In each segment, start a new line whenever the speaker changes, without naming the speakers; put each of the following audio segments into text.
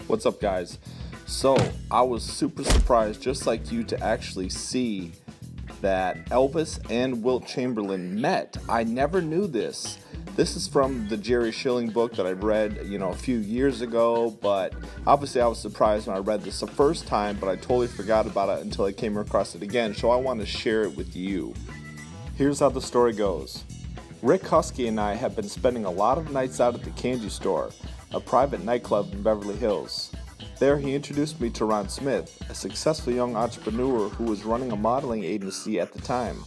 What's up, guys? So, I was super surprised, just like you, to actually see that Elvis and Wilt Chamberlain met. I never knew this. This is from the Jerry Schilling book that I read, a few years ago, but obviously I was surprised when I read this the first time, but I totally forgot about it until I came across it again, so I want to share it with you. Here's how the story goes. Rick Husky and I have been spending a lot of nights out at the Candy Store, a private nightclub in Beverly Hills. There he introduced me to Ron Smith, a successful young entrepreneur who was running a modeling agency at the time.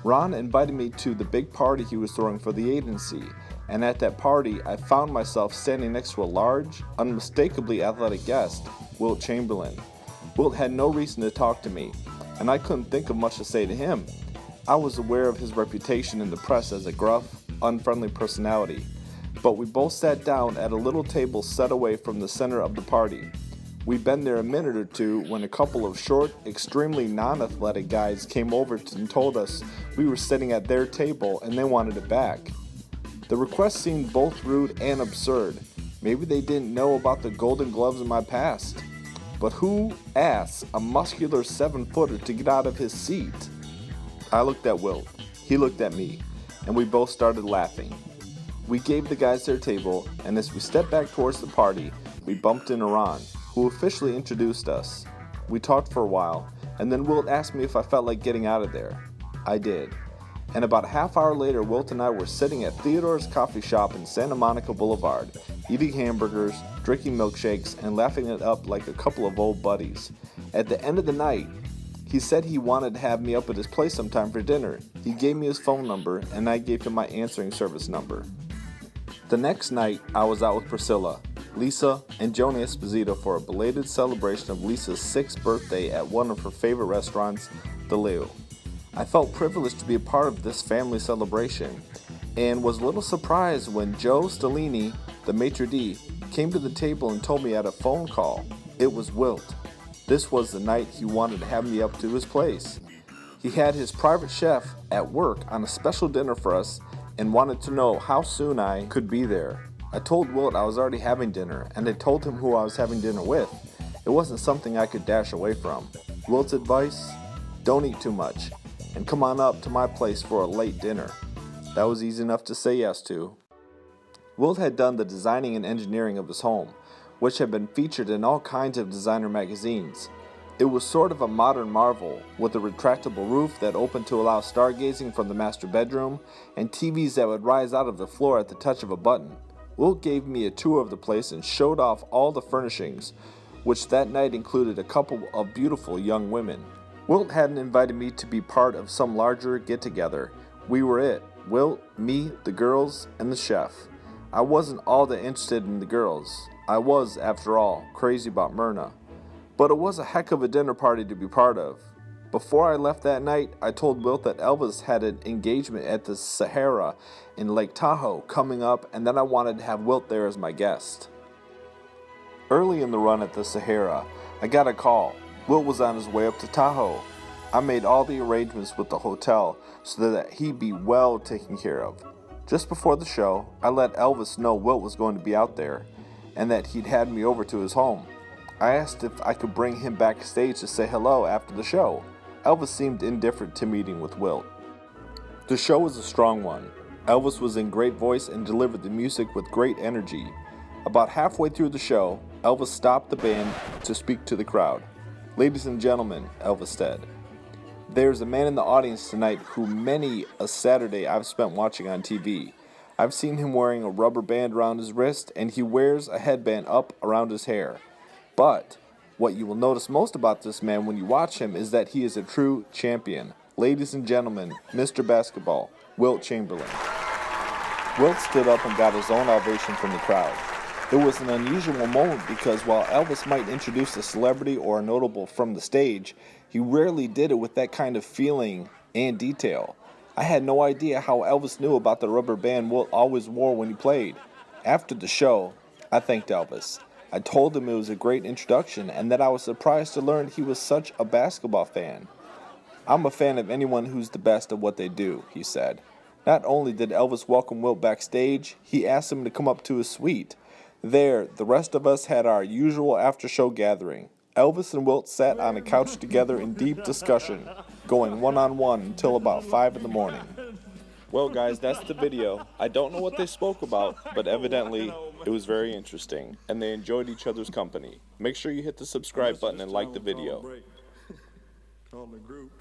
Ron invited me to the big party he was throwing for the agency, and at that party I found myself standing next to a large, unmistakably athletic guest, Wilt Chamberlain. Wilt had no reason to talk to me, and I couldn't think of much to say to him. I was aware of his reputation in the press as a gruff, unfriendly personality, but we both sat down at a little table set away from the center of the party. We'd been there a minute or two when a couple of short, extremely non-athletic guys came over and told us we were sitting at their table and they wanted it back. The request seemed both rude and absurd. Maybe they didn't know about the golden gloves in my past. But who asks a muscular 7-footer to get out of his seat? I looked at Wilt, he looked at me, and we both started laughing. We gave the guys their table, and as we stepped back towards the party, we bumped into Ron, who officially introduced us. We talked for a while, and then Wilt asked me if I felt like getting out of there. I did. And about a half hour later, Wilt and I were sitting at Theodore's coffee shop in Santa Monica Boulevard, eating hamburgers, drinking milkshakes, and laughing it up like a couple of old buddies. At the end of the night, he said he wanted to have me up at his place sometime for dinner. He gave me his phone number, and I gave him my answering service number. The next night, I was out with Priscilla, Lisa, and Joni Esposito for a belated celebration of Lisa's 6th birthday at one of her favorite restaurants, The Leo. I felt privileged to be a part of this family celebration, and was a little surprised when Joe Stellini, the maitre d', came to the table and told me I had a phone call. It was Wilt. This was the night he wanted to have me up to his place. He had his private chef at work on a special dinner for us and wanted to know how soon I could be there. I told Wilt I was already having dinner, and I told him who I was having dinner with. It wasn't something I could dash away from. Wilt's advice? Don't eat too much, and come on up to my place for a late dinner. That was easy enough to say yes to. Wilt had done the designing and engineering of his home, which had been featured in all kinds of designer magazines. It was sort of a modern marvel, with a retractable roof that opened to allow stargazing from the master bedroom, and TVs that would rise out of the floor at the touch of a button. Wilt gave me a tour of the place and showed off all the furnishings, which that night included a couple of beautiful young women. Wilt hadn't invited me to be part of some larger get-together. We were it, Wilt, me, the girls, and the chef. I wasn't all that interested in the girls. I was, after all, crazy about Myrna. But it was a heck of a dinner party to be part of. Before I left that night, I told Wilt that Elvis had an engagement at the Sahara in Lake Tahoe coming up, and that I wanted to have Wilt there as my guest. Early in the run at the Sahara, I got a call. Wilt was on his way up to Tahoe. I made all the arrangements with the hotel so that he'd be well taken care of. Just before the show, I let Elvis know Wilt was going to be out there, and that he'd had me over to his home. I asked if I could bring him backstage to say hello after the show. Elvis seemed indifferent to meeting with Wilt. The show was a strong one. Elvis was in great voice and delivered the music with great energy. About halfway through the show, Elvis stopped the band to speak to the crowd. "Ladies and gentlemen," Elvis said, "there's a man in the audience tonight who many a Saturday I've spent watching on TV. I've seen him wearing a rubber band around his wrist, and he wears a headband up around his hair. But what you will notice most about this man when you watch him is that he is a true champion. Ladies and gentlemen, Mr. Basketball, Wilt Chamberlain." Wilt stood up and got his own ovation from the crowd. It was an unusual moment because while Elvis might introduce a celebrity or a notable from the stage, he rarely did it with that kind of feeling and detail. I had no idea how Elvis knew about the rubber band Wilt always wore when he played. After the show, I thanked Elvis. I told him it was a great introduction and that I was surprised to learn he was such a basketball fan. "I'm a fan of anyone who's the best at what they do," he said. Not only did Elvis welcome Wilt backstage, he asked him to come up to his suite. There, the rest of us had our usual after-show gathering. Elvis and Wilt sat on a couch together in deep discussion, going one-on-one until about 5 in the morning. Well, guys, that's the video. I don't know what they spoke about, but evidently it was very interesting, and they enjoyed each other's company. Make sure you hit the subscribe button and like the video.
Call the group.